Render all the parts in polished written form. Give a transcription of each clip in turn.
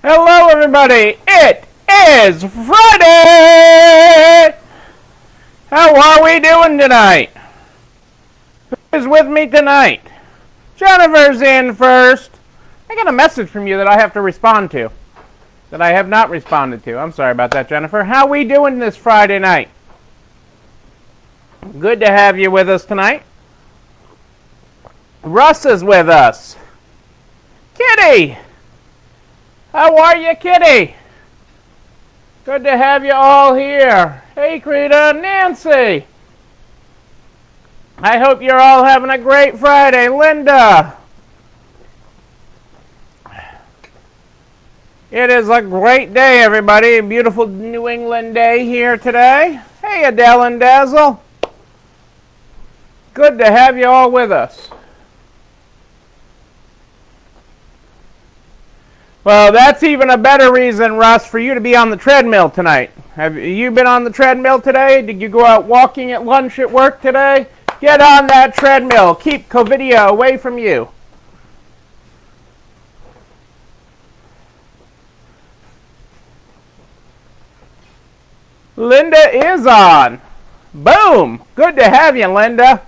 Hello, everybody. It is Friday. How are we doing tonight? Who is with me tonight? Jennifer's in first. I got a message from you that I have to respond to, that I have not responded to. I'm sorry about that, Jennifer. How we doing this Friday night? Good to have you with us tonight. Russ is with us. Kitty! How are you, Kitty? Good to have you all here. Hey, Krita, Nancy. I hope you're all having a great Friday. Linda. It is a great day, everybody. A beautiful New England day here today. Hey, Adele and Dazzle. Good to have you all with us. Well, that's even a better reason, Russ, for you to be on the treadmill tonight. Have you been on the treadmill today? Did you go out walking at lunch at work today? Get on that treadmill. Keep COVIDia away from you. Linda is on. Boom. Good to have you, Linda.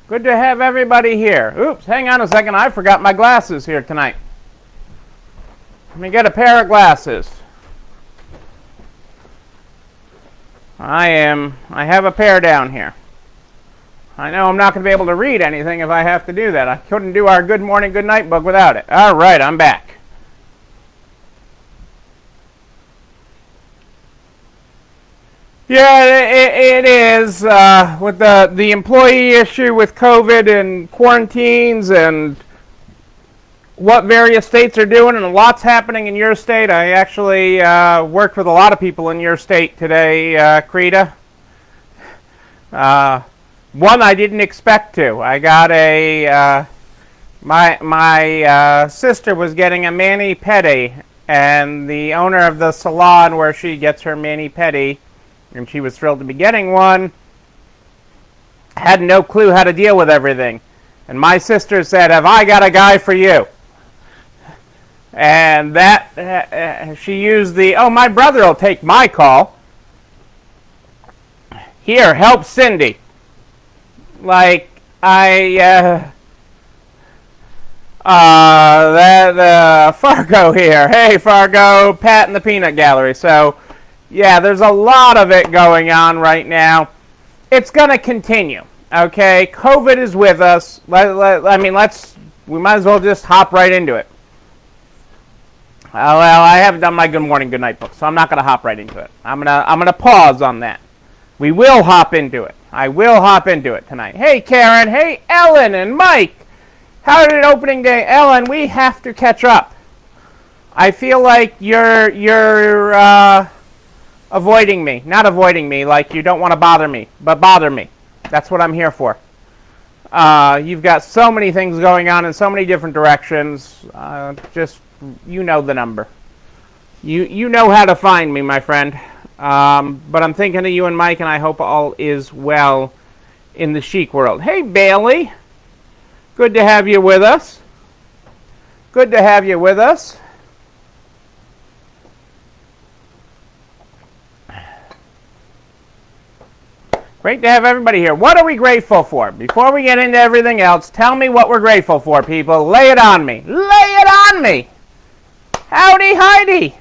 Good to have everybody here. Oops, hang on a second. I forgot my glasses here tonight. Let me get a pair of glasses. I have a pair down here. I know I'm not going to be able to read anything if I have to do that. I couldn't do our good morning, good night book without it. All right, I'm back. Yeah, it is with the employee issue with COVID and quarantines and what various states are doing, and a lot's happening in your state. I actually worked with a lot of people in your state today, Krita. One I didn't expect to. I got my sister was getting a mani-pedi, and the owner of the salon where she gets her mani-pedi, and she was thrilled to be getting one, had no clue how to deal with everything. And my sister said, "Have I got a guy for you?" And that she used my brother will take my call. Here, help Cindy. Like, Fargo here. Hey, Fargo, Pat in the Peanut Gallery. So, yeah, there's a lot of it going on right now. It's going to continue, okay? COVID is with us. We might as well just hop right into it. Well, I haven't done my good morning, good night book, so I'm not going to hop right into it. I'm gonna pause on that. We will hop into it. I will hop into it tonight. Hey, Karen. Hey, Ellen and Mike. How did opening day? Ellen, we have to catch up. I feel like you're avoiding me. Not avoiding me, like you don't want to bother me, but bother me. That's what I'm here for. You've got so many things going on in so many different directions. Just, you know the number. You know how to find me, my friend. But I'm thinking of you and Mike, and I hope all is well in the chic world. Hey, Bailey. Good to have you with us. Good to have you with us. Great to have everybody here. What are we grateful for? Before we get into everything else, tell me what we're grateful for, people. Lay it on me. Lay it on me. Howdy, Heidi.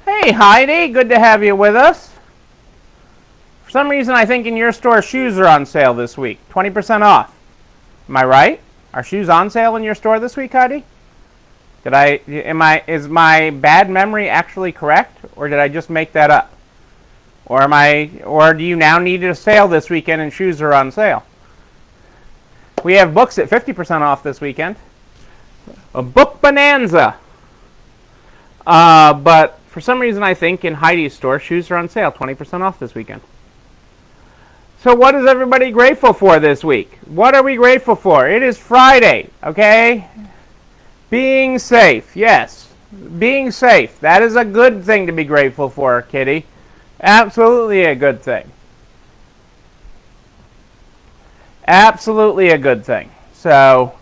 Hey, Heidi. Good to have you with us. For some reason, I think in your store, shoes are on sale this week. 20% off. Am I right? Are shoes on sale in your store this week, Heidi? Is my bad memory actually correct, or did I just make that up? Or do you now need a sale this weekend and shoes are on sale? We have books at 50% off this weekend. A book bonanza. But for some reason I think in Heidi's store, shoes are on sale, 20% off this weekend. So what is everybody grateful for this week? What are we grateful for? It is Friday, okay? Being safe, yes. Being safe. That is a good thing to be grateful for, Kitty. Absolutely a good thing. Absolutely a good thing. So,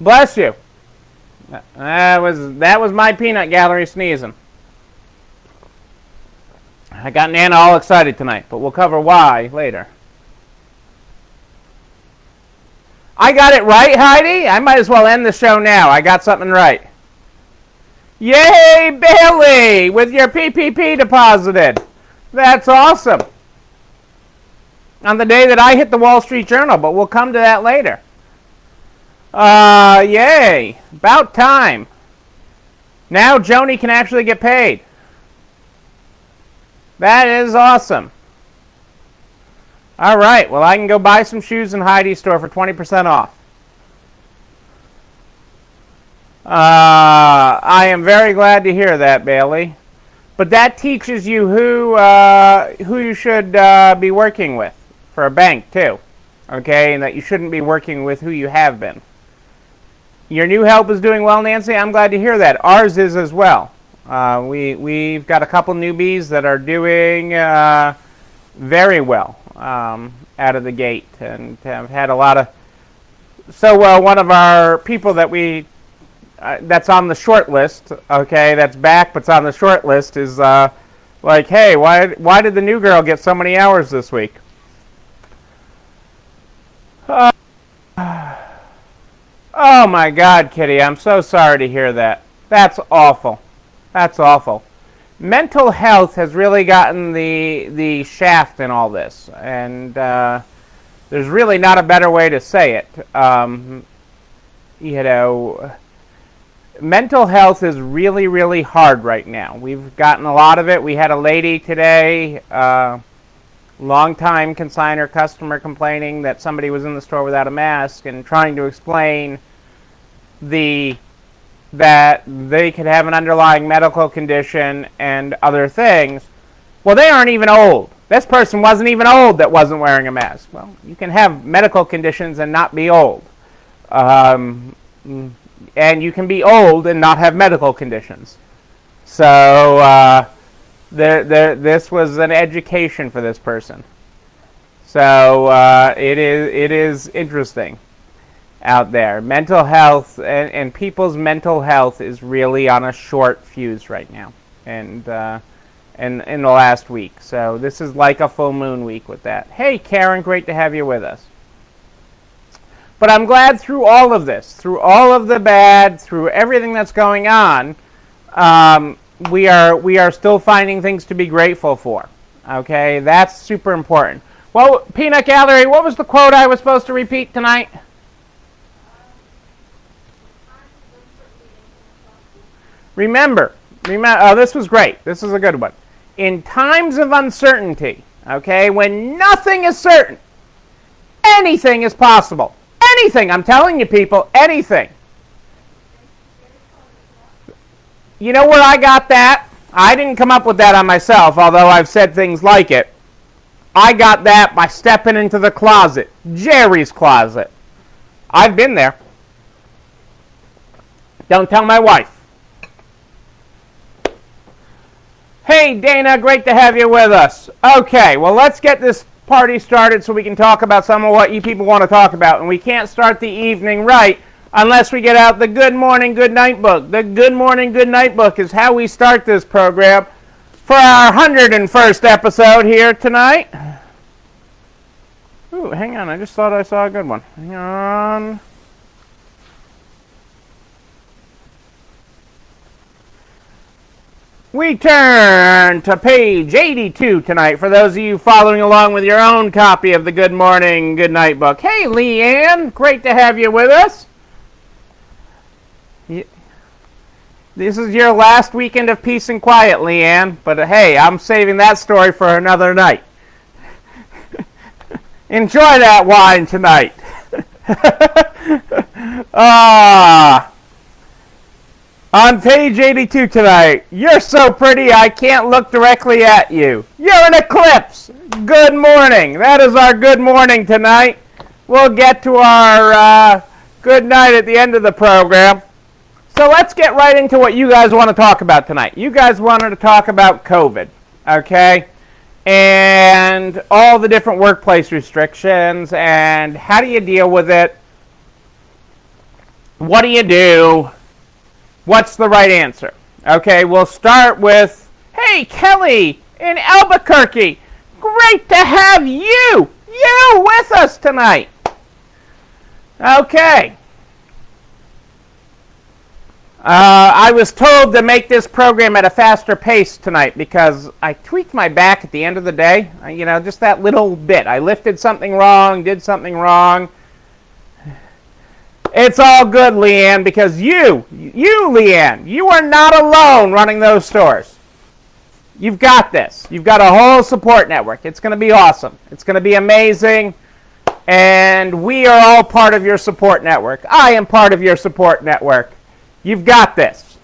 Bless you. That was my peanut gallery sneezing. I got Nana all excited tonight, but we'll cover why later. I got it right, Heidi? I might as well end the show now. I got something right. Yay, Bailey, with your PPP deposited. That's awesome. On the day that I hit the Wall Street Journal, but we'll come to that later. Yay. About time. Now Joni can actually get paid. That is awesome. All right, well, I can go buy some shoes in Heidi's store for 20% off. I am very glad to hear that, Bailey. But that teaches you who you should be working with for a bank, too. Okay, and that you shouldn't be working with who you have been. Your new help is doing well, Nancy. I'm glad to hear that. Ours is as well. We've got a couple newbies that are doing very well out of the gate, and have had a lot of. So one of our people that we that's on the short list, okay, that's back but's on the short list, is like, hey, why did the new girl get so many hours this week? Oh my God, Kitty, I'm so sorry to hear that. That's awful. That's awful. Mental health has really gotten the shaft in all this, and there's really not a better way to say it. You know, mental health is really, really hard right now. We've gotten a lot of it. We had a lady today, long-time consignor customer, complaining that somebody was in the store without a mask and trying to explain that they could have an underlying medical condition and other things. Well, they aren't even old. This person wasn't even old that wasn't wearing a mask. Well, you can have medical conditions and not be old. And you can be old and not have medical conditions. So this was an education for this person. So it is interesting out there. Mental health and people's mental health is really on a short fuse right now, and in the last week. So this is like a full moon week with that. Hey, Karen, great to have you with us. But I'm glad through all of this, through all of the bad, through everything that's going on, we are still finding things to be grateful for. Okay, that's super important. Well, Peanut Gallery, what was the quote I was supposed to repeat tonight? Remember, oh, this was great. This is a good one. In times of uncertainty, okay, when nothing is certain, anything is possible. Anything, I'm telling you people, anything. You know where I got that? I didn't come up with that on myself, although I've said things like it. I got that by stepping into the closet, Jerry's closet. I've been there. Don't tell my wife. Hey, Dana, great to have you with us. Okay, well, let's get this party started so we can talk about some of what you people want to talk about. And we can't start the evening right unless we get out the Good Morning, Good Night book. The Good Morning, Good Night book is how we start this program for our 101st episode here tonight. Ooh, hang on, I just thought I saw a good one. Hang on. We turn to page 82 tonight for those of you following along with your own copy of the Good Morning, Good Night book. Hey, Leanne, great to have you with us. This is your last weekend of peace and quiet, Leanne, but hey, I'm saving that story for another night. Enjoy that wine tonight. On page 82 tonight, you're so pretty I can't look directly at you. You're an eclipse. Good morning. That is our good morning tonight. We'll get to our good night at the end of the program. So let's get right into what you guys want to talk about tonight. You guys wanted to talk about COVID, okay? And all the different workplace restrictions and how do you deal with it? What do you do? What's the right answer? Okay, we'll start with, hey, Kelly in Albuquerque. Great to have you with us tonight. Okay. I was told to make this program at a faster pace tonight because I tweaked my back at the end of the day. Just that little bit. I lifted something wrong, did something wrong. It's all good, Leanne, because you, Leanne, you are not alone running those stores. You've got this. You've got a whole support network. It's going to be awesome. It's going to be amazing. And we are all part of your support network. I am part of your support network. You've got this.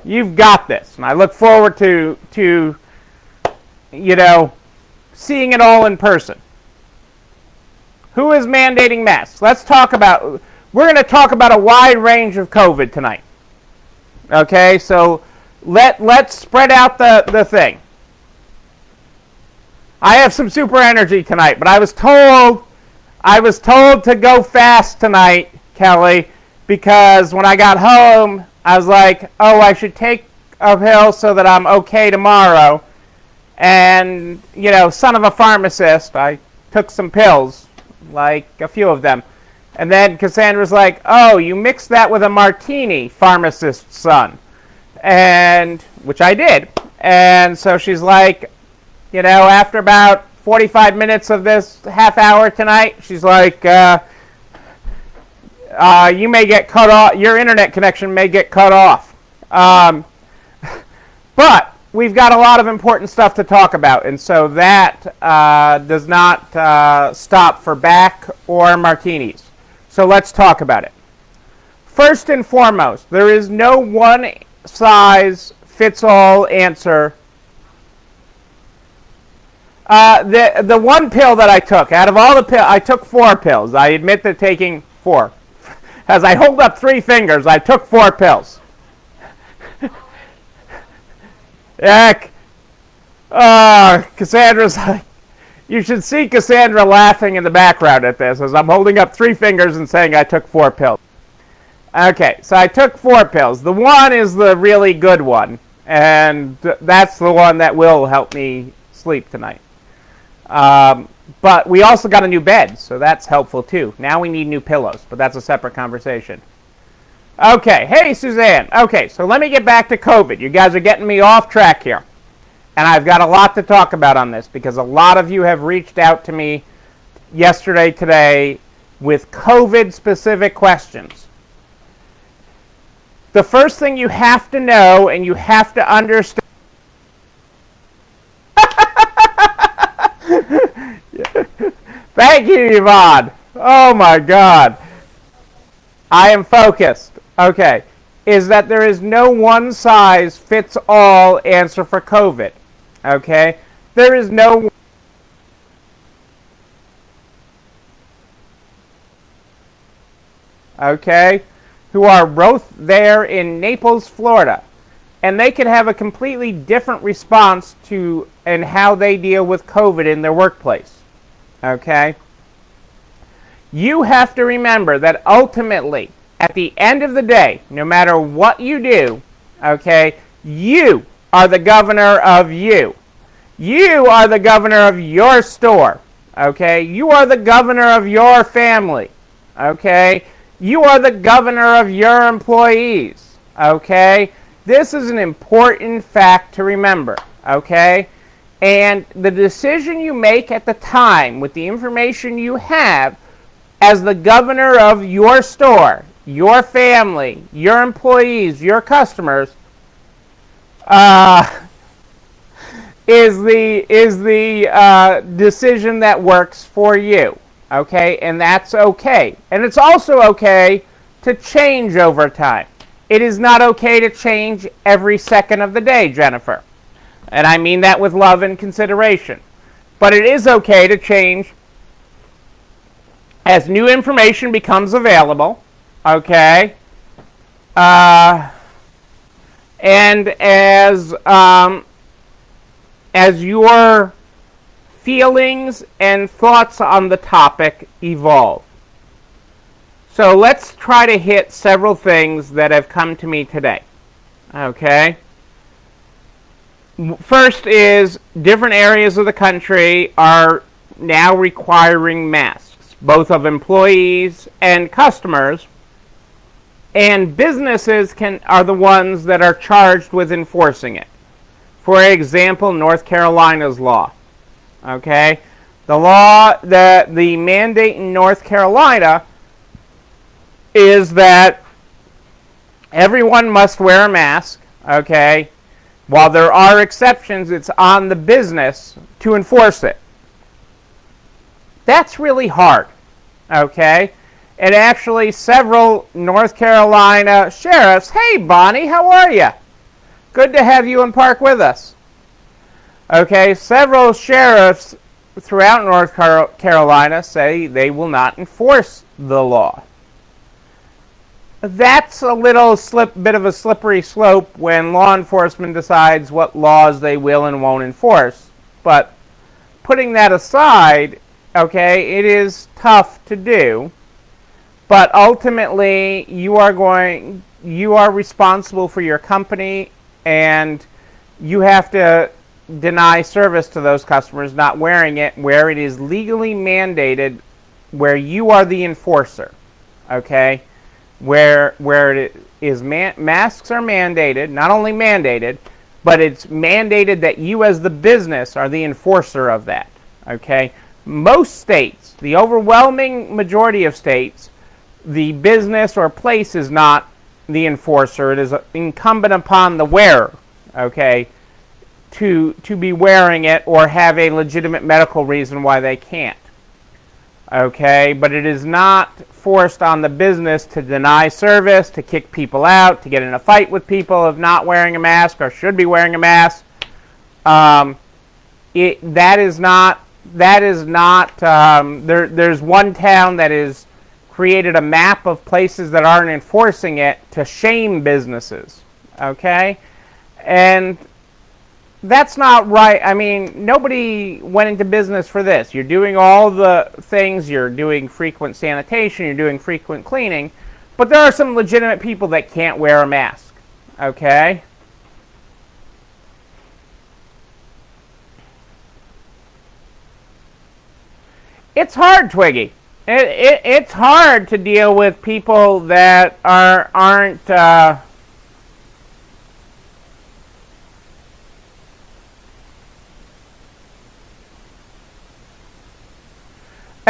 You've got this. And I look forward to seeing it all in person. Who is mandating masks? We're going to talk about a wide range of COVID tonight. Okay, so let's spread out the thing. I have some super energy tonight, but I was told to go fast tonight, Kelly, because when I got home, I was like, oh, I should take a pill so that I'm okay tomorrow. And, son of a pharmacist, I took some pills, like a few of them. And then Cassandra's like, oh, you mixed that with a martini, pharmacist's son. And, which I did. And so she's like, after about 45 minutes of this half hour tonight, she's like, you may get cut off. Your internet connection may get cut off. But we've got a lot of important stuff to talk about, and so that does not stop for back or martinis. So let's talk about it. First and foremost, there is no one size fits all answer. The one pill that I took, out of all the pills, I took 4 pills. I admit to taking 4. As I hold up 3 fingers, I took 4 pills. Heck. Cassandra's like, you should see Cassandra laughing in the background at this as I'm holding up 3 fingers and saying I took 4 pills. Okay, so I took 4 pills. The one is the really good one, and that's the one that will help me sleep tonight. But we also got a new bed, so that's helpful too. Now we need new pillows, but that's a separate conversation. Okay, hey Suzanne. Okay, so let me get back to COVID. You guys are getting me off track here. And I've got a lot to talk about on this because a lot of you have reached out to me yesterday, today, with COVID-specific questions. The first thing you have to know and you have to understand. Thank you, Yvonne. Oh my God. I am focused. Okay. Is that there is no one size fits all answer for COVID. Okay? There is no. Okay? Who are both there in Naples, Florida. And they can have a completely different response to and how they deal with COVID in their workplace. Okay? You have to remember that ultimately, at the end of the day, no matter what you do, okay, you are the governor of you. You are the governor of your store. Okay? You are the governor of your family. Okay? You are the governor of your employees. Okay? This is an important fact to remember. Okay? And the decision you make at the time with the information you have as the governor of your store, your family, your employees, your customers, is the decision that works for you. Okay? And that's okay. And it's also okay to change over time. It is not okay to change every second of the day, Jennifer. And I mean that with love and consideration. But it is okay to change as new information becomes available. Okay? And as your feelings and thoughts on the topic evolve. So let's try to hit several things that have come to me today. Okay. First is different areas of the country are now requiring masks, both of employees and customers, and businesses are the ones that are charged with enforcing it. For example, North Carolina's law. Okay, the mandate in North Carolina is that everyone must wear a mask. Okay, while there are exceptions, it's on the business to enforce it. That's really hard. Okay, and actually several North Carolina sheriffs. Hey, Bonnie, how are you? Good to have you in Park with us. Okay, several sheriffs throughout North Carolina say they will not enforce the law. That's a little bit of a slippery slope when law enforcement decides what laws they will and won't enforce. But putting that aside, okay, it is tough to do. But ultimately, you are responsible for your company, and you have to deny service to those customers not wearing it where it is legally mandated, where you are the enforcer. Okay, where it is masks are mandated, not only mandated, but it's mandated that you as the business are the enforcer of that. Okay, most states, the overwhelming majority of states, the business or place is not the enforcer. It is incumbent upon the wearer, okay, to be wearing it or have a legitimate medical reason why they can't. Okay, but it is not forced on the business to deny service, to kick people out, to get in a fight with people of not wearing a mask or should be wearing a mask. There's one town that is created a map of places that aren't enforcing it to shame businesses. Okay, and that's not right. I mean, nobody went into business for this. You're doing all the things. You're doing frequent sanitation. You're doing frequent cleaning. But there are some legitimate people that can't wear a mask. Okay? It's hard, Twiggy. It's hard to deal with people that aren't...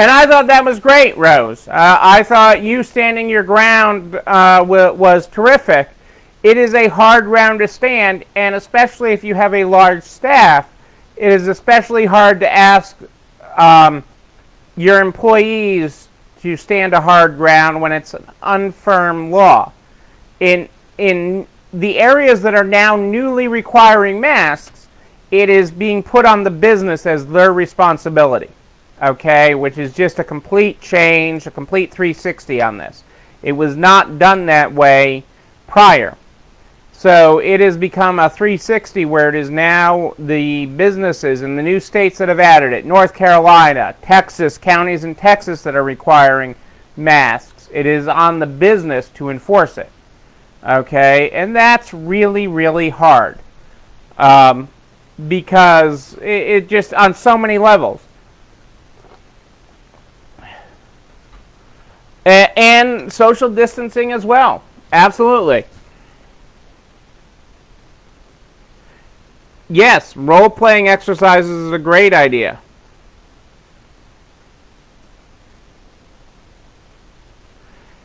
And I thought that was great, Rose. I thought you standing your ground was terrific. It is a hard ground to stand, and especially if you have a large staff, it is especially hard to ask your employees to stand a hard ground when it's an unfirm law. In the areas that are now newly requiring masks, it is being put on the business as their responsibility. Okay, which is just a complete change, a complete 360 on this. It was not done that way prior. So it has become a 360 where it is now the businesses in the new states that have added it, North Carolina, Texas, counties in Texas that are requiring masks. It is on the business to enforce it. Okay, and that's really, really hard because it just on so many levels. And social distancing as well. Absolutely. Yes, role-playing exercises is a great idea.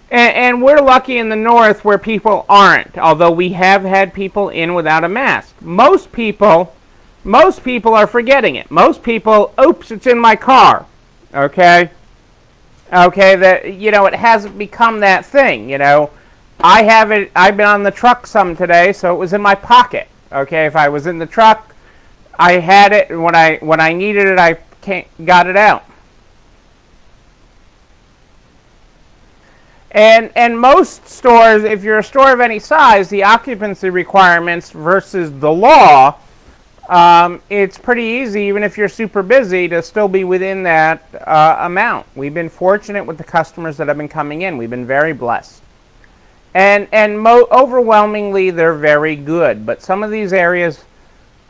And we're lucky in the north where people aren't, although we have had people in without a mask. Most people are forgetting it. Most people, oops, it's in my car. Okay? Okay, that it hasn't become that thing. I've been on the truck some today, so it was in my pocket. Okay, if I was in the truck, I had it, and when I needed it, I got it out. And most stores, if you're a store of any size, the occupancy requirements versus the law it's pretty easy, even if you're super busy, to still be within that amount. We've been fortunate with the customers that have been coming in. We've been very blessed. And overwhelmingly, they're very good. But some of these areas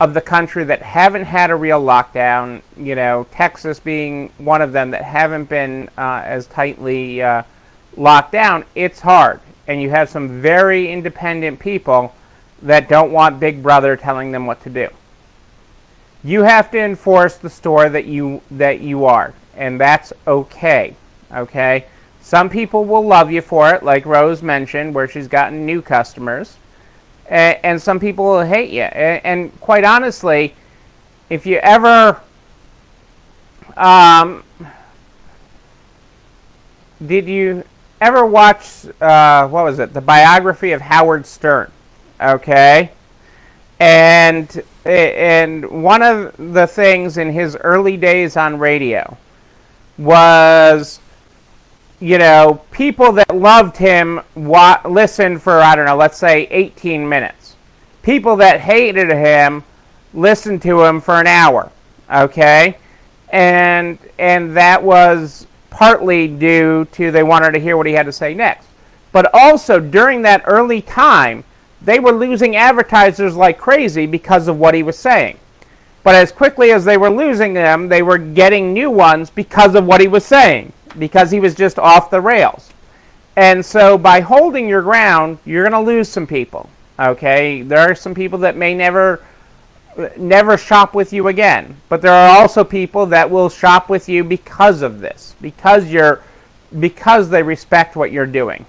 of the country that haven't had a real lockdown, Texas being one of them that haven't been as tightly locked down, it's hard. And you have some very independent people that don't want Big Brother telling them what to do. You have to enforce the store that you are, and that's okay. Okay? Some people will love you for it, like Rose mentioned, where she's gotten new customers, and some people will hate you. And quite honestly, if you ever did you ever watch what was it? The biography of Howard Stern? Okay, and one of the things in his early days on radio was, people that loved him listened for, I don't know, let's say 18 minutes. People that hated him listened to him for an hour, okay? And that was partly due to they wanted to hear what he had to say next. But also, during that early time, they were losing advertisers like crazy because of what he was saying. But as quickly as they were losing them, they were getting new ones because of what he was saying, because he was just off the rails. And so by holding your ground, you're going to lose some people. Okay? There are some people that may never shop with you again. But there are also people that will shop with you because of this, because they respect what you're doing.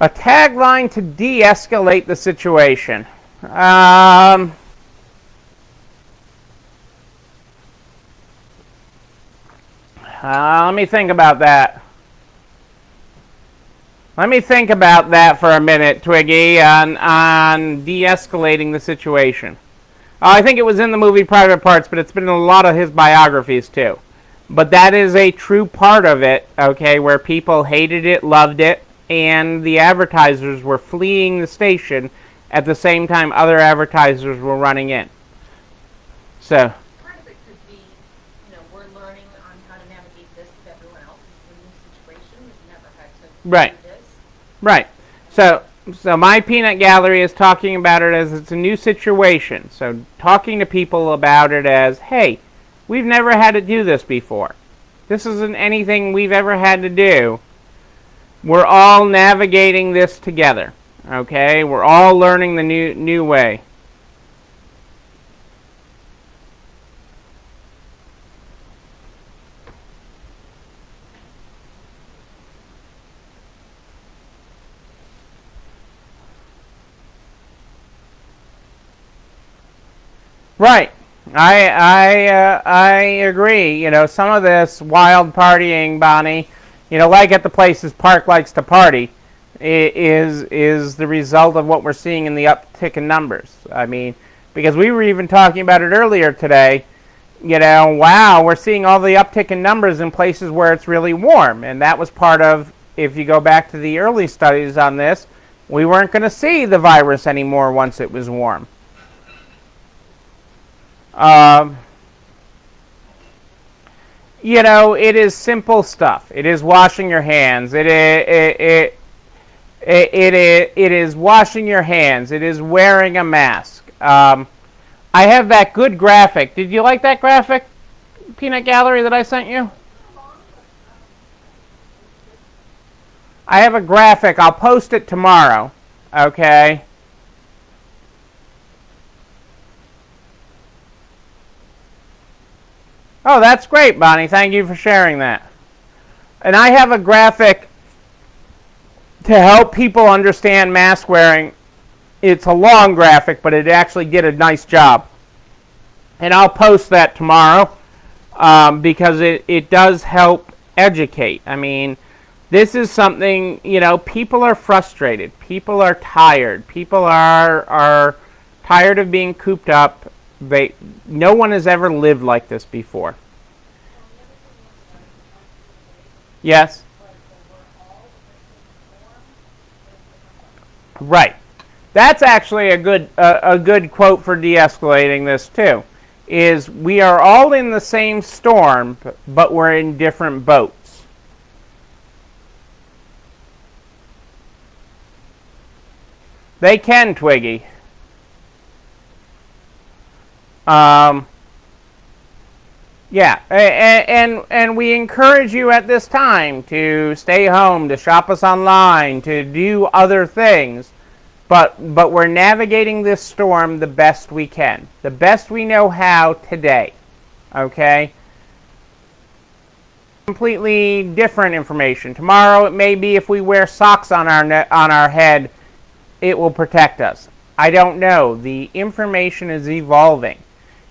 A tagline to de-escalate the situation. Let me think about that. Let me think about that for a minute, Twiggy, on de-escalating the situation. I think it was in the movie Private Parts, but it's been in a lot of his biographies too. But that is a true part of it, okay, where people hated it, loved it, and the advertisers were fleeing the station at the same time other advertisers were running in. So part of it could be, we're learning on how to navigate this with everyone else. It's a new situation. We've never had to do this. Right. So my peanut gallery is talking about it as it's a new situation. So talking to people about it as, hey, we've never had to do this before. This isn't anything we've ever had to do. We're all navigating this together, okay? We're all learning the new way. Right. I agree. Some of this wild partying, Bonnie, like at the places Park likes to party, is the result of what we're seeing in the uptick in numbers. I mean, because we were even talking about it earlier today, wow, we're seeing all the uptick in numbers in places where it's really warm. And that was part of, if you go back to the early studies on this, we weren't going to see the virus anymore once it was warm. It is simple stuff. It is washing your hands. It is washing your hands. It is wearing a mask. I have that good graphic. Did you like that graphic, Peanut Gallery, that I sent you? I have a graphic. I'll post it tomorrow. Okay. Oh, that's great, Bonnie. Thank you for sharing that. And I have a graphic to help people understand mask wearing. It's a long graphic, but it actually did a nice job. And I'll post that tomorrow because it does help educate. I mean, this is something, people are frustrated. People are tired. People are tired of being cooped up. No one has ever lived like this before. Yes. Right. That's actually a good quote for de-escalating this too. Is we are all in the same storm, but we're in different boats. They can, Twiggy. Yeah, and we encourage you at this time to stay home, to shop us online, to do other things. But we're navigating this storm the best we can, the best we know how today. Okay? Completely different information. Tomorrow it may be if we wear socks on our head, it will protect us. I don't know. The information is evolving.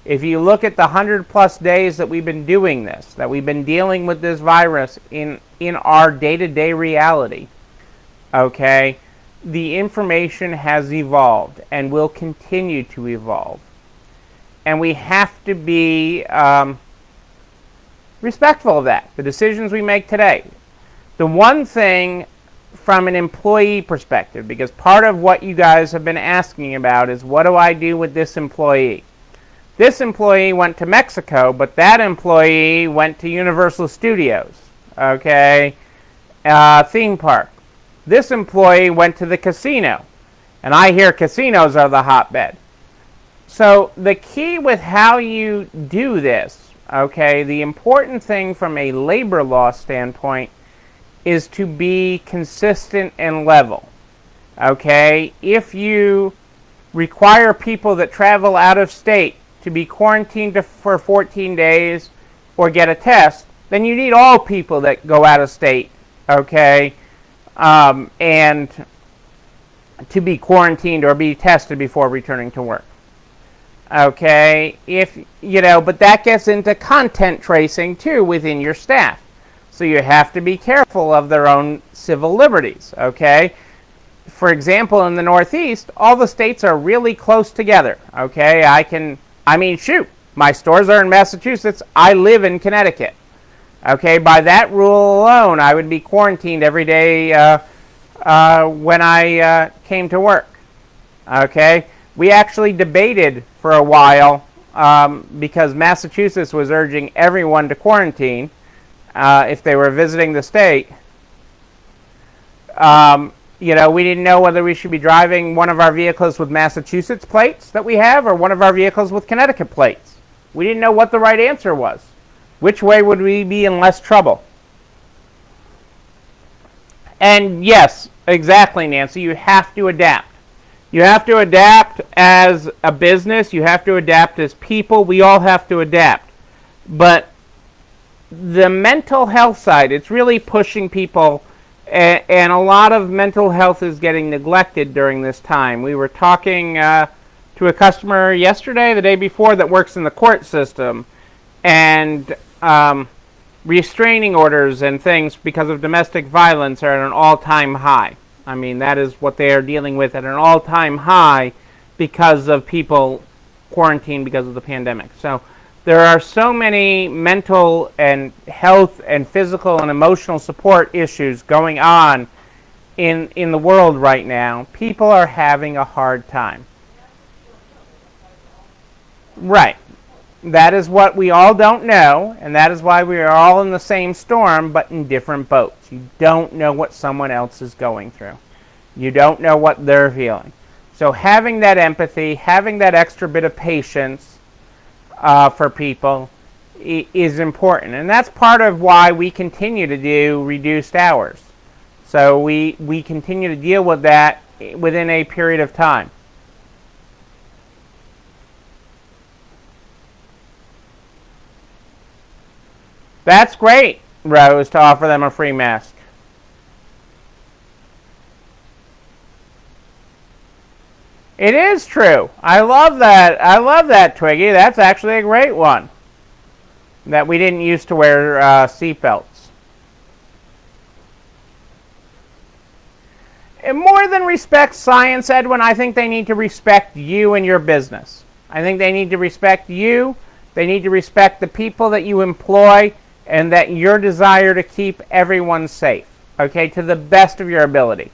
If you look at the 100+ days that we've been doing this, that we've been dealing with this virus in our day-to-day reality, okay, the information has evolved and will continue to evolve. And we have to be respectful of that, the decisions we make today. The one thing from an employee perspective, because part of what you guys have been asking about is, what do I do with this employee? This employee went to Mexico, but that employee went to Universal Studios, okay, theme park. This employee went to the casino, and I hear casinos are the hotbed. So the key with how you do this, okay, the important thing from a labor law standpoint is to be consistent and level, okay? If you require people that travel out of state to be quarantined for 14 days or get a test, then you need all people that go out of state, okay, and to be quarantined or be tested before returning to work. Okay, but that gets into content tracing too within your staff. So you have to be careful of their own civil liberties, okay? For example, in the Northeast, all the states are really close together, okay? My stores are in Massachusetts. I live in Connecticut. Okay, by that rule alone, I would be quarantined every day when I came to work. Okay, we actually debated for a while because Massachusetts was urging everyone to quarantine if they were visiting the state. We didn't know whether we should be driving one of our vehicles with Massachusetts plates that we have or one of our vehicles with Connecticut plates. We didn't know what the right answer was. Which way would we be in less trouble? And yes, exactly, Nancy, you have to adapt. You have to adapt as a business. You have to adapt as people. We all have to adapt. But the mental health side, it's really pushing people, and a lot of mental health is getting neglected during this time. We were talking to a customer yesterday, the day before, that works in the court system, and restraining orders and things because of domestic violence are at an all-time high. I mean, that is what they are dealing with at an all-time high because of people quarantined because of the pandemic. So there are so many mental and health and physical and emotional support issues going on in the world right now. People are having a hard time. Right. That is what we all don't know, and that is why we are all in the same storm, but in different boats. You don't know what someone else is going through. You don't know what they're feeling. So having that empathy, having that extra bit of patience for people is important. And that's part of why we continue to do reduced hours. So we continue to deal with that within a period of time. That's great, Rose, to offer them a free mask. It is true. I love that. I love that, Twiggy. That's actually a great one. That we didn't used to wear seatbelts. And more than respect science, Edwin, I think they need to respect you and your business. I think they need to respect you. They need to respect the people that you employ, and that your desire to keep everyone safe, okay, to the best of your ability.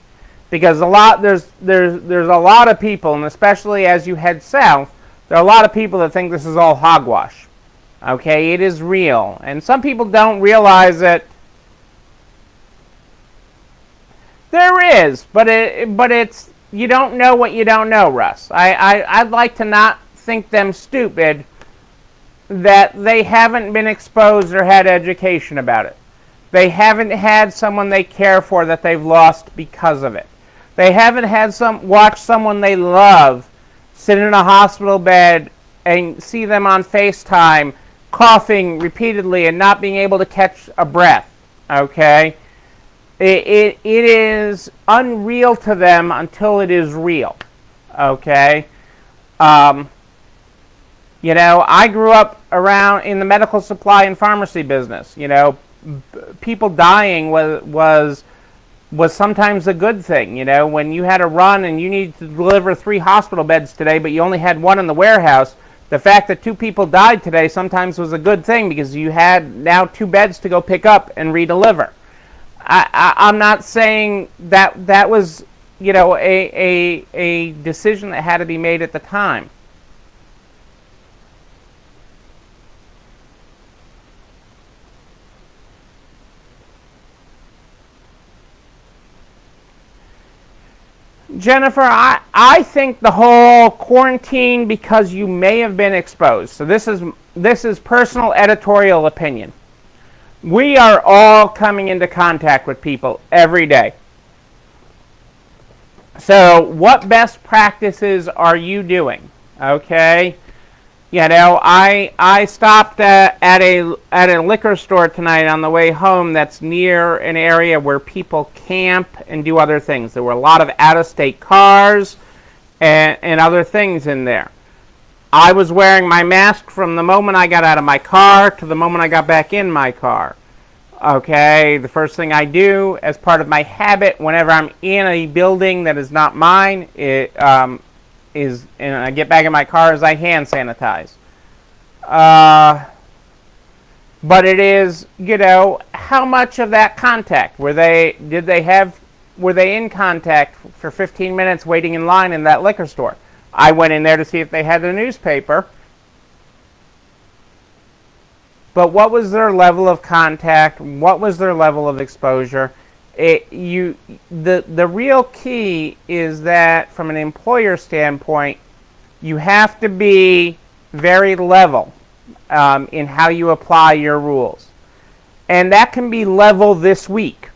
because there's a lot of people, and especially as you head south, there are a lot of people that think this is all hogwash. Okay, it is real, and some people don't realize it. There is, but it's, you don't know what you don't know, Russ. I'd like to not think them stupid that they haven't been exposed or had education about it. They haven't had someone they care for that they've lost because of it. They haven't had watch someone they love sit in a hospital bed and see them on FaceTime coughing repeatedly and not being able to catch a breath. Okay? It is unreal to them until it is real. Okay? You know, I grew up around in the medical supply and pharmacy business. You know, people dying was sometimes a good thing. You know, when you had a run and you needed to deliver 3 hospital beds today, but you only had 1 in the warehouse, the fact that 2 people died today sometimes was a good thing because you had now 2 beds to go pick up and redeliver. I'm not saying that was, you know, a decision that had to be made at the time. Jennifer, I think the whole quarantine because you may have been exposed. So this is personal editorial opinion. We are all coming into contact with people every day. So what best practices are you doing? Okay? You know, I stopped at a liquor store tonight on the way home that's near an area where people camp and do other things. There were a lot of out-of-state cars and other things in there. I was wearing my mask from the moment I got out of my car to the moment I got back in my car. Okay, the first thing I do as part of my habit whenever I'm in a building that is not mine, and I get back in my car, is I hand sanitize. But it is, you know, how much of that contact were they in contact for 15 minutes waiting in line in that liquor store? I went in there to see if they had the newspaper. But what was their level of contact? What was their level of exposure? The real key is that from an employer standpoint, you have to be very level in how you apply your rules. And that can be level this week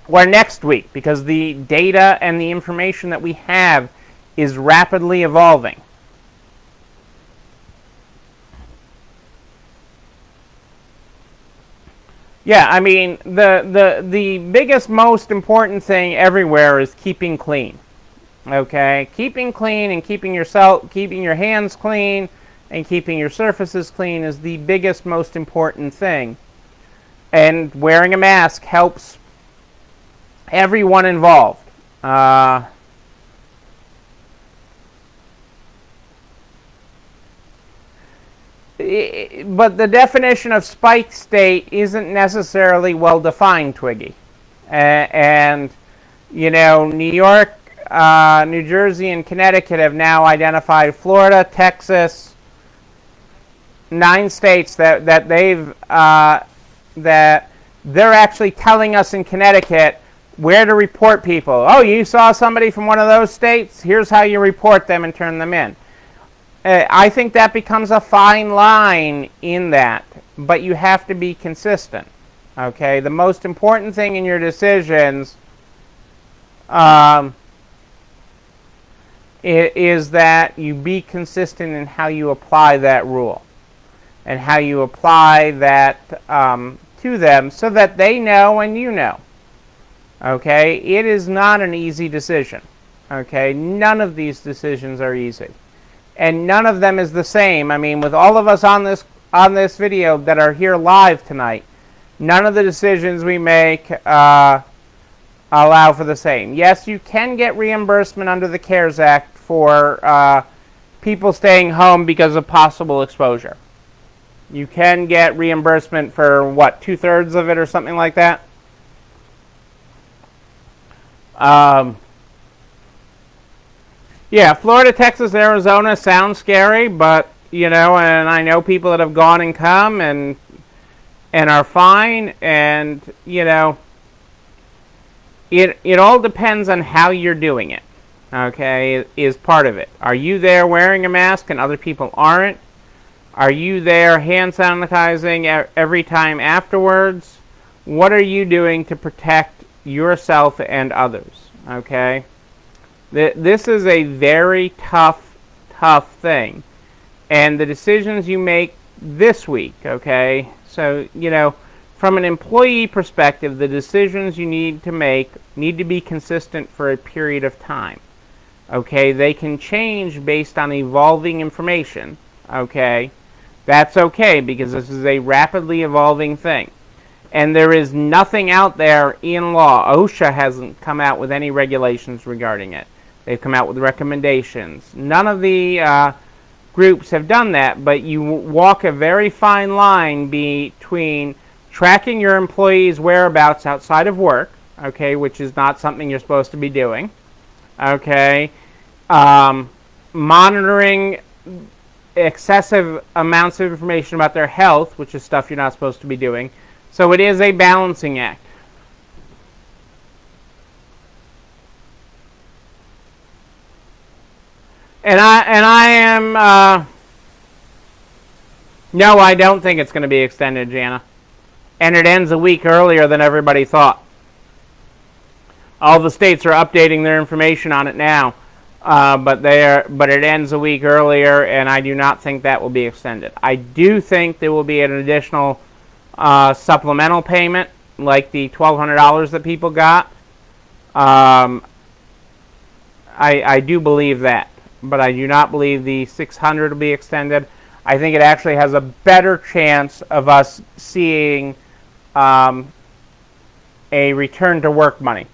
or next week because the data and the information that we have is rapidly evolving. Yeah, I mean, the biggest, most important thing everywhere is keeping clean. Okay? Keeping clean and keeping your hands clean and keeping your surfaces clean is the biggest, most important thing. And wearing a mask helps everyone involved. But the definition of spike state isn't necessarily well defined, Twiggy. And, you know, New York, New Jersey, and Connecticut have now identified Florida, Texas, 9 states that they're actually telling us in Connecticut where to report people. Oh, you saw somebody from one of those states? Here's how you report them and turn them in. I think that becomes a fine line in that, but you have to be consistent. Okay, the most important thing in your decisions is that you be consistent in how you apply that rule and how you apply that to them so that they know and you know. Okay, it is not an easy decision. Okay, none of these decisions are easy. And none of them is the same. I mean, with all of us on this video that are here live tonight, none of the decisions we make allow for the same. Yes, you can get reimbursement under the CARES Act for people staying home because of possible exposure. You can get reimbursement for, what, 2/3 of it or something like that? Um, yeah, Florida, Texas, Arizona sounds scary, but and I know people that have gone and come and are fine, and it all depends on how you're doing it. Okay, is part of it. Are you there wearing a mask and other people aren't? Are you there hand sanitizing every time afterwards? What are you doing to protect yourself and others? Okay, this is a very tough thing, and the decisions you make this week. Okay, so from an employee perspective, the decisions you need to make need to be consistent for a period of time. Okay, they can change based on evolving information. Okay, that's okay because this is a rapidly evolving thing. And there is nothing out there in law. OSHA hasn't come out with any regulations regarding it. They've come out with recommendations. None of the groups have done that, but you walk a very fine line between tracking your employees' whereabouts outside of work, okay, which is not something you're supposed to be doing, okay, monitoring excessive amounts of information about their health, which is stuff you're not supposed to be doing. So it is a balancing act. And I am no, I don't think it's going to be extended, Jana. And it ends a week earlier than everybody thought. All the states are updating their information on it now. But it ends a week earlier, and I do not think that will be extended. I do think there will be an additional supplemental payment, like the $1,200 that people got. I do believe that, but I do not believe the $600 will be extended. I think it actually has a better chance of us seeing a return to work money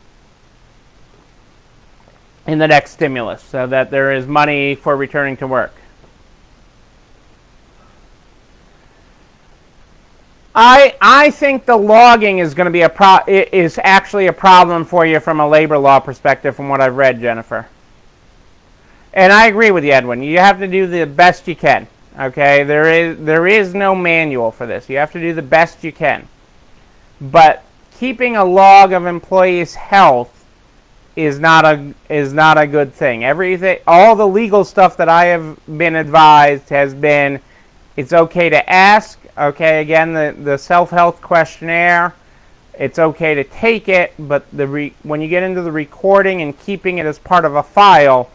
in the next stimulus, so that there is money for returning to work. I think the logging is going to be is actually a problem for you from a labor law perspective, from what I've read, Jennifer. And I agree with you, Edwin. You have to do the best you can. Okay, there is no manual for this. You have to do the best you can. But keeping a log of employees' health is not a good thing. All the legal stuff that I have been advised has been, it's okay to ask. Okay, again, the self-health questionnaire, it's okay to take it, but when you get into the recording and keeping it as part of a file,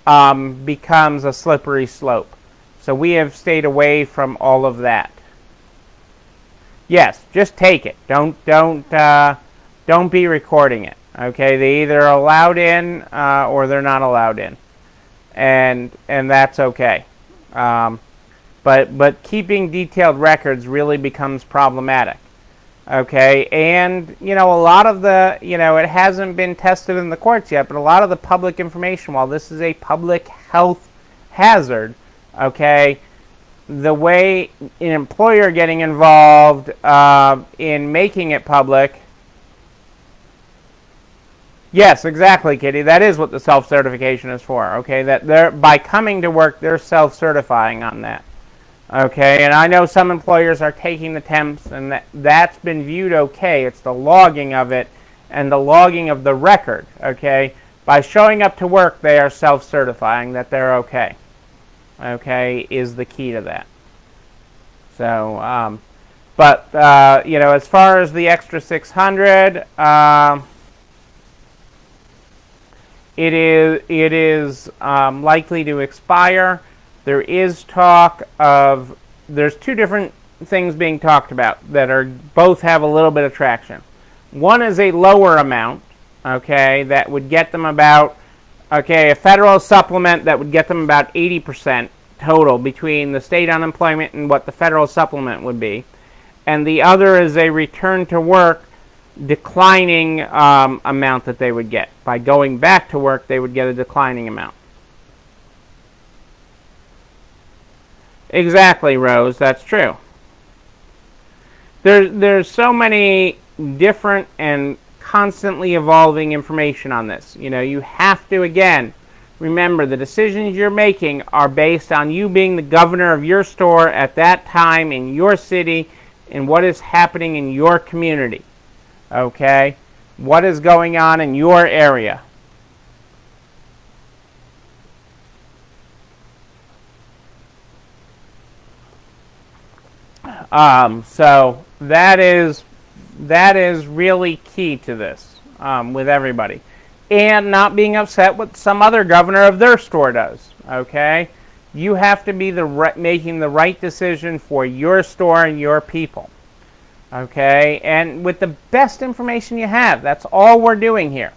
becomes a slippery slope. So we have stayed away from all of that. Yes, just take it. Don't be recording it. Okay, they either are allowed in or they're not allowed in, and that's okay. But keeping detailed records really becomes problematic. Okay, and a lot of the it hasn't been tested in the courts yet, but a lot of the public information, while this is a public health hazard, okay, the way an employer getting involved in making it public. Yes, exactly, Kitty. That is what the self-certification is for. Okay, that by coming to work, they're self-certifying on that. Okay, and I know some employers are taking the temps, and that's been viewed okay. It's the logging of it and the logging of the record. Okay, by showing up to work, they are self-certifying that they're okay. Okay, is the key to that. So, but as far as the extra 600. It is likely to expire. There is talk of, there's two different things being talked about that are both have a little bit of traction. One is a lower amount, okay, that would get them about, a federal supplement that would get them about 80% total between the state unemployment and what the federal supplement would be. And the other is a return to work declining amount that they would get. By going back to work, they would get a declining amount. Exactly, Rose. That's true. There's so many different and constantly evolving information on this. You have to, again, remember the decisions you're making are based on you being the governor of your store at that time in your city and what is happening in your community. Okay? What is going on in your area? So that is really key to this with everybody. And not being upset what some other governor of their store does. Okay? You have to be making the right decision for your store and your people. Okay? And with the best information you have. That's all we're doing here.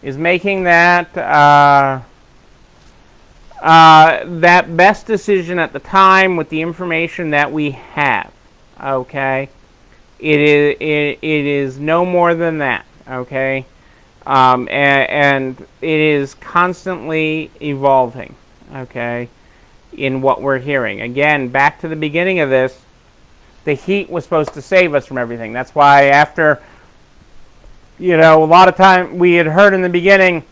Is making that that best decision at the time with the information that we have. Okay? It is no more than that. Okay? And it is constantly evolving, okay, in what we're hearing. Again, back to the beginning of this, the heat was supposed to save us from everything. That's why after, a lot of time we had heard in the beginning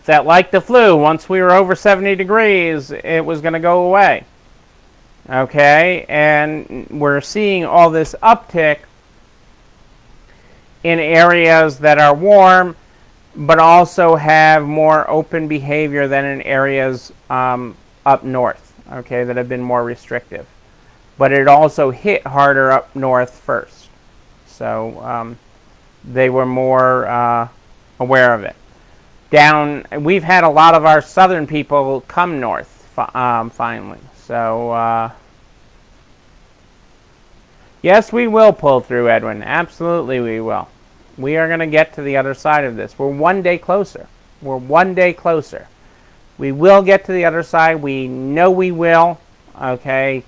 that, like the flu, once we were over 70 degrees, it was going to go away. Okay, and we're seeing all this uptick in areas that are warm, but also have more open behavior than in areas up north, okay, that have been more restrictive. But it also hit harder up north first. So they were more aware of it. We've had a lot of our southern people come north finally. So yes, we will pull through, Edwin. Absolutely we will. We are going to get to the other side of this. We're one day closer. We're one day closer. We will get to the other side. We know we will. Okay?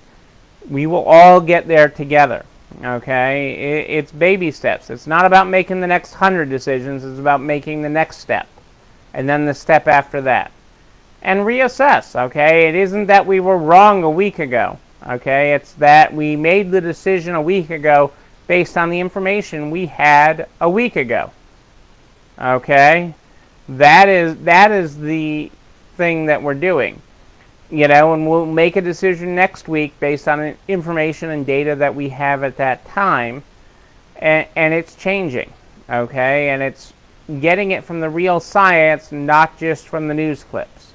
We will all get there together. Okay? It's baby steps. It's not about making the next 100 decisions. It's about making the next step. And then the step after that. And reassess. Okay? It isn't that we were wrong a week ago. Okay, it's that we made the decision a week ago based on the information we had a week ago. Okay, that is the thing that we're doing. And we'll make a decision next week based on information and data that we have at that time, and it's changing. Okay, and it's getting it from the real science, not just from the news clips.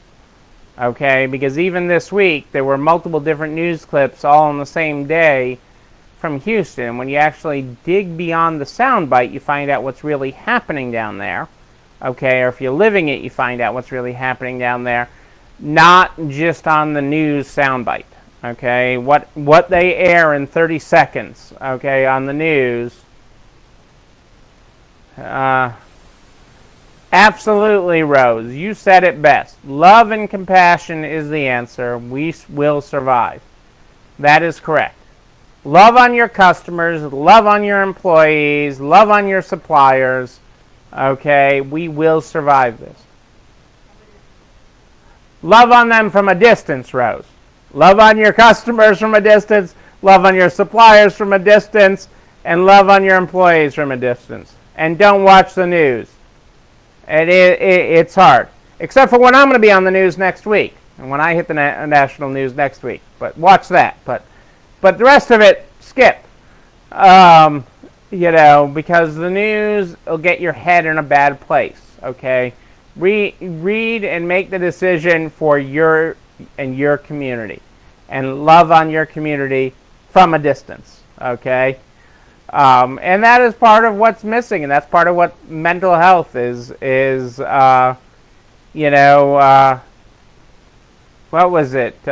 Okay, because even this week, there were multiple different news clips all on the same day from Houston. When you actually dig beyond the soundbite, you find out what's really happening down there. Okay, or if you're living it, you find out what's really happening down there. Not just on the news soundbite. Okay, what they air in 30 seconds, okay, on the news. Absolutely, Rose. You said it best. Love and compassion is the answer. We will survive. That is correct. Love on your customers, love on your employees, love on your suppliers. Okay, we will survive this. Love on them from a distance, Rose. Love on your customers from a distance, love on your suppliers from a distance, and love on your employees from a distance. And don't watch the news. It's hard. Except for when I'm going to be on the news next week. And when I hit the national news next week. But watch that. But the rest of it, skip. Because the news will get your head in a bad place. Okay? Read and make the decision for your community. And love on your community from a distance. Okay? And that is part of what's missing, and that's part of what mental health is what was it?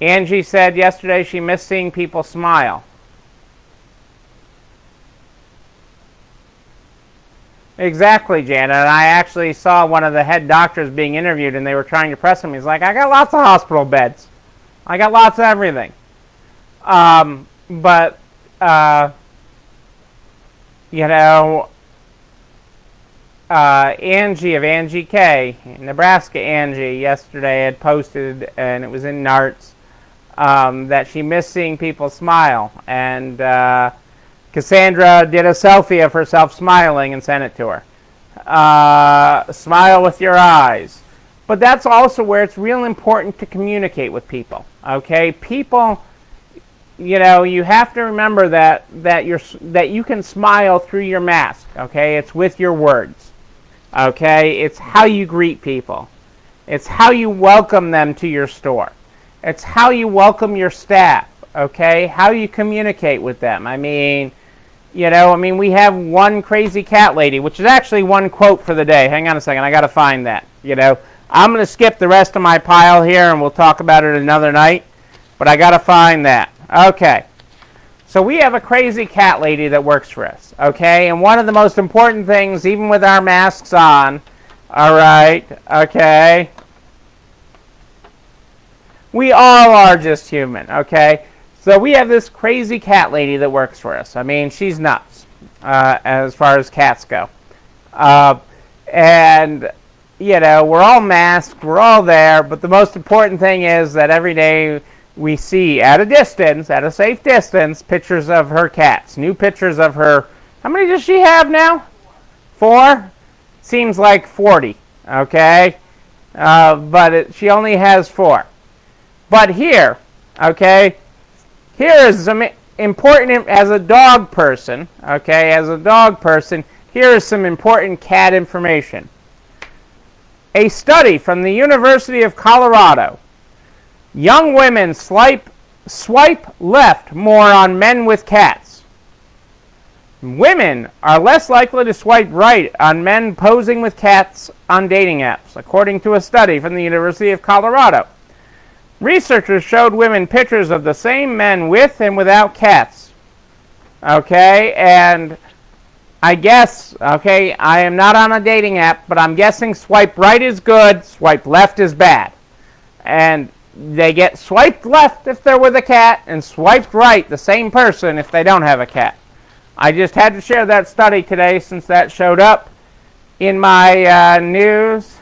Angie said yesterday she missed seeing people smile. Exactly, Janet. And I actually saw one of the head doctors being interviewed, and they were trying to press him. He's like, I got lots of hospital beds. I got lots of everything. But Angie of Angie K, Nebraska Angie, yesterday had posted, and it was in Narts, that she missed seeing people smile. And Cassandra did a selfie of herself smiling and sent it to her. Smile with your eyes. But that's also where it's real important to communicate with people. Okay, people, you have to remember that you can smile through your mask. Okay, it's with your words. Okay, it's how you greet people. It's how you welcome them to your store. It's how you welcome your staff. Okay, how you communicate with them. We have one crazy cat lady, which is actually one quote for the day. Hang on a second, I got to find that. I'm going to skip the rest of my pile here, and we'll talk about it another night. But I got to find that. Okay. So we have a crazy cat lady that works for us. Okay, and one of the most important things, even with our masks on, all right, okay, we all are just human. Okay. So we have this crazy cat lady that works for us. She's nuts as far as cats go. We're all masked, we're all there, but the most important thing is that every day we see at a safe distance, pictures of her cats. New pictures of her. How many does she have now? 4? Seems like 40, okay? But she only has 4. But here, okay, here is some important, as a dog person, here is some important cat information. A study from the University of Colorado. Young women swipe left more on men with cats. Women are less likely to swipe right on men posing with cats on dating apps, according to a study from the University of Colorado. Researchers showed women pictures of the same men with and without cats. Okay, and I guess, I am not on a dating app, but I'm guessing swipe right is good, swipe left is bad. And they get swiped left if they're with a cat, and swiped right, the same person, if they don't have a cat. I just had to share that study today since that showed up in my news.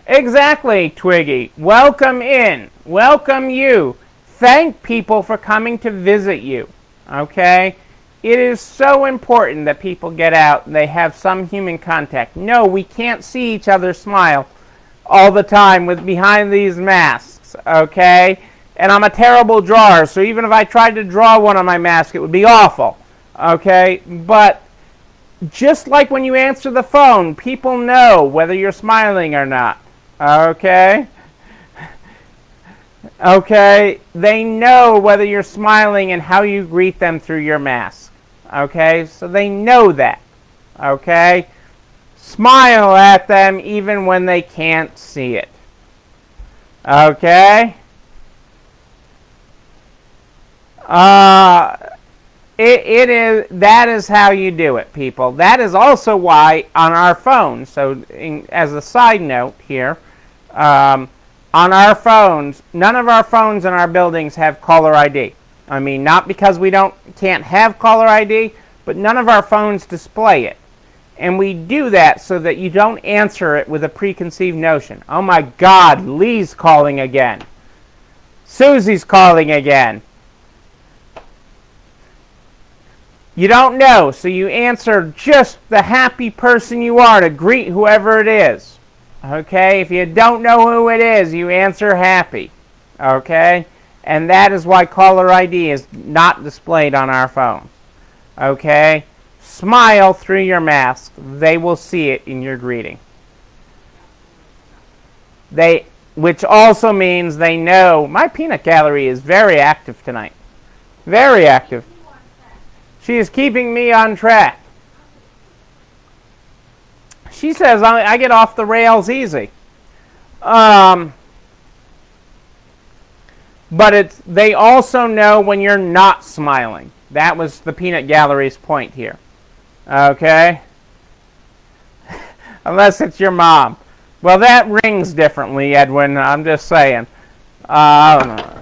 Exactly, Twiggy. Welcome in. Welcome you. Thank people for coming to visit you. Okay? It is so important that people get out and they have some human contact. No, we can't see each other smile all the time behind these masks. Okay? And I'm a terrible drawer, so even if I tried to draw one on my mask, it would be awful. Okay? But just like when you answer the phone, people know whether you're smiling or not. Okay? Okay? They know whether you're smiling and how you greet them through your mask. Okay? So they know that. Okay? Smile at them even when they can't see it. Okay? That is how you do it, people. That is also why on our phones, as a side note here, on our phones, none of our phones in our buildings have caller ID. Not because we can't have caller ID, but none of our phones display it. And we do that so that you don't answer it with a preconceived notion. Oh my God, Lee's calling again. Susie's calling again. You don't know, so you answer just the happy person you are to greet whoever it is. Okay? If you don't know who it is, you answer happy. Okay? And that is why caller ID is not displayed on our phone. Okay? Smile through your mask. They will see it in your greeting. Which also means they know. My peanut gallery is very active tonight. Very active. She is keeping me on track. She says I get off the rails easy. But they also know when you're not smiling. That was the peanut gallery's point here. Okay? Unless it's your mom. Well, that rings differently, Edwin. I'm just saying. I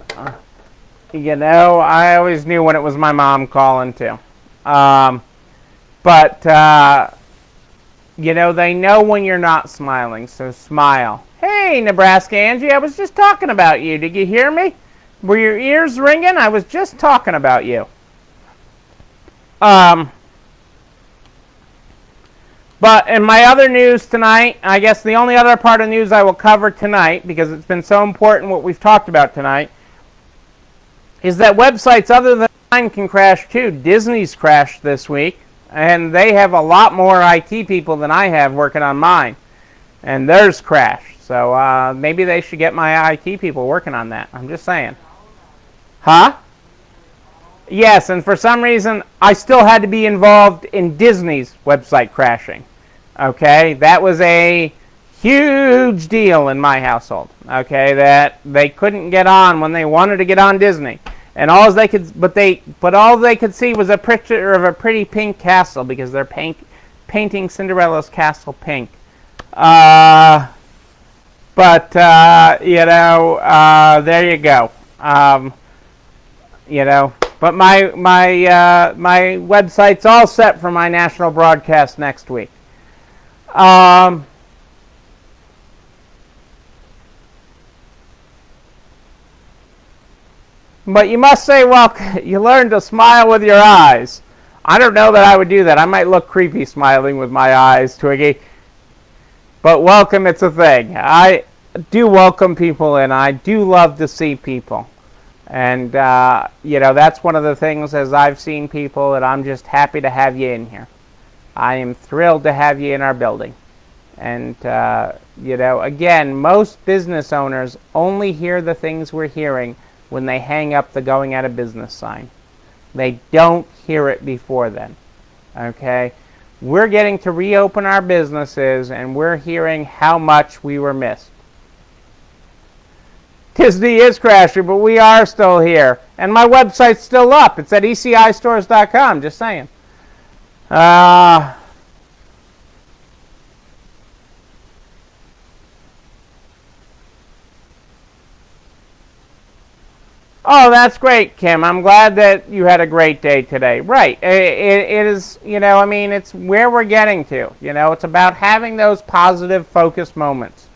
always knew when it was my mom calling too. They know when you're not smiling, so smile. Hey, Nebraska Angie, I was just talking about you. Did you hear me? Were your ears ringing? I was just talking about you. But in my other news tonight, I guess the only other part of news I will cover tonight, because it's been so important what we've talked about tonight, is that websites other than mine can crash too. Disney's crashed this week, and they have a lot more IT people than I have working on mine, and theirs crashed. So maybe they should get my IT people working on that. I'm just saying. Huh? Yes, and for some reason, I still had to be involved in Disney's website crashing. Okay, that was a huge deal in my household. Okay, that they couldn't get on when they wanted to get on Disney, and all they could, but all they could see was a picture of a pretty pink castle because they're painting Cinderella's castle pink. There you go. But my website's all set for my national broadcast next week. But you must say, well, you learn to smile with your eyes. I don't know that I would do that. I might look creepy smiling with my eyes, Twiggy. But welcome, it's a thing. I do welcome people, and I do love to see people. And, that's one of the things as I've seen people, and I'm just happy to have you in here. I am thrilled to have you in our building. And, again, most business owners only hear the things we're hearing when they hang up the going out of business sign. They don't hear it before then. Okay? We're getting to reopen our businesses, and we're hearing how much we were missed. Disney is crashing, but we are still here. And my website's still up. It's at ecistores.com, just saying. Oh, that's great, Kim. I'm glad that you had a great day today. Right. It is, it's where we're getting to. It's about having those positive, focused moments.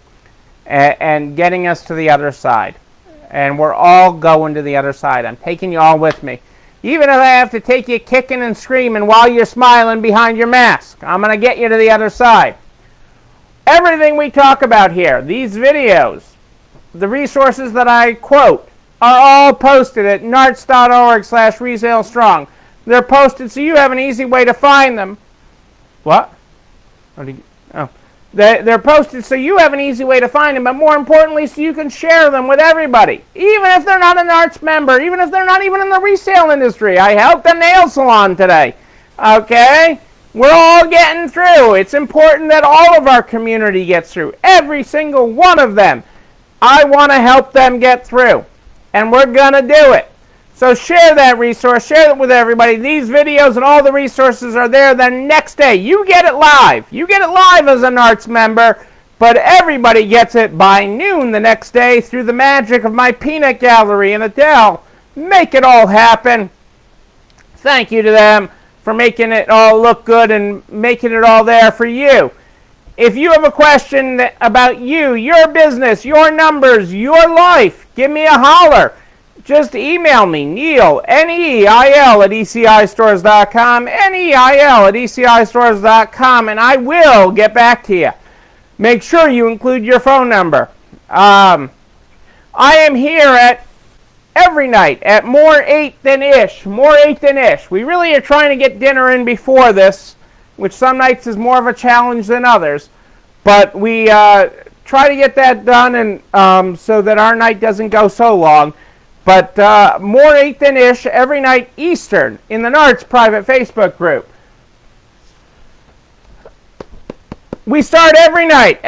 And getting us to the other side. And we're all going to the other side. I'm taking you all with me. Even if I have to take you kicking and screaming while you're smiling behind your mask, I'm going to get you to the other side. Everything we talk about here, these videos, the resources that I quote, are all posted at narts.org/resalestrong. They're posted so you have an easy way to find them. What? They're posted so you have an easy way to find them, but more importantly, so you can share them with everybody. Even if they're not an Arts member, even if they're not even in the resale industry. I helped a nail salon today. Okay? We're all getting through. It's important that all of our community gets through. Every single one of them. I want to help them get through. And we're going to do it. So share that resource. Share it with everybody. These videos and all the resources are there the next day. You get it live. You get it live as an Arts member, but everybody gets it by noon the next day through the magic of my peanut gallery and Adele. Make it all happen. Thank you to them for making it all look good and making it all there for you. If you have a question about you, your business, your numbers, your life, give me a holler. Just email me, Neil, Neil, at ECIstores.com, Neil at ECIstores.com, and I will get back to you. Make sure you include your phone number. I am here every night at more 8 than ish. We really are trying to get dinner in before this, which some nights is more of a challenge than others. But we try to get that done and so that our night doesn't go so long. But more 8 than ish every night Eastern in the Narts private Facebook group. We start every night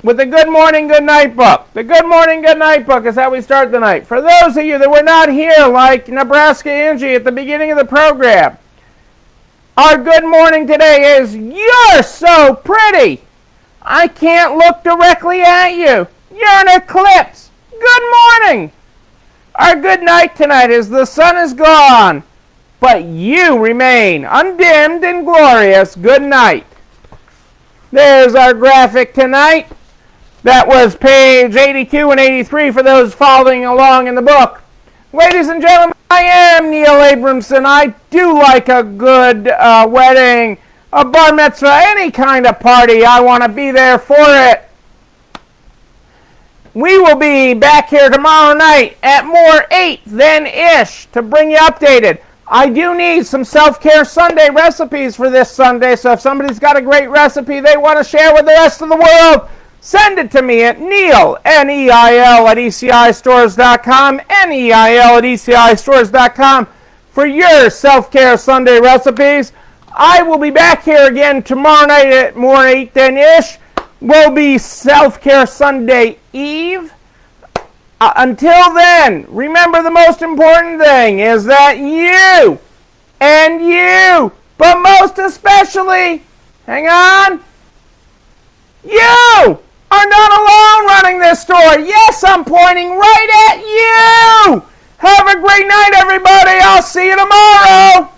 with the Good Morning, Good Night book. The Good Morning, Good Night book is how we start the night. For those of you that were not here, like Nebraska Angie at the beginning of the program, our good morning today is, you're so pretty. I can't look directly at you. You're an eclipse. Good morning. Our good night tonight is, the sun is gone, but you remain undimmed and glorious. Good night. There's our graphic tonight. That was page 82 and 83 for those following along in the book. Ladies and gentlemen, I am Neil Abramson. I do like a good wedding, a bar mitzvah, any kind of party. I want to be there for it. We will be back here tomorrow night at more 8 than ish to bring you updated. I do need some self-care Sunday recipes for this Sunday, so if somebody's got a great recipe they want to share with the rest of the world, send it to me at Neil, N-E-I-L, at ECIstores.com, N-E-I-L at ECIstores.com for your self-care Sunday recipes. I will be back here again tomorrow night at more 8 than ish. Will be Self-Care Sunday Eve. Until then, remember the most important thing is that you, and you, but most especially, hang on, you are not alone running this store. Yes, I'm pointing right at you. Have a great night, everybody. I'll see you tomorrow.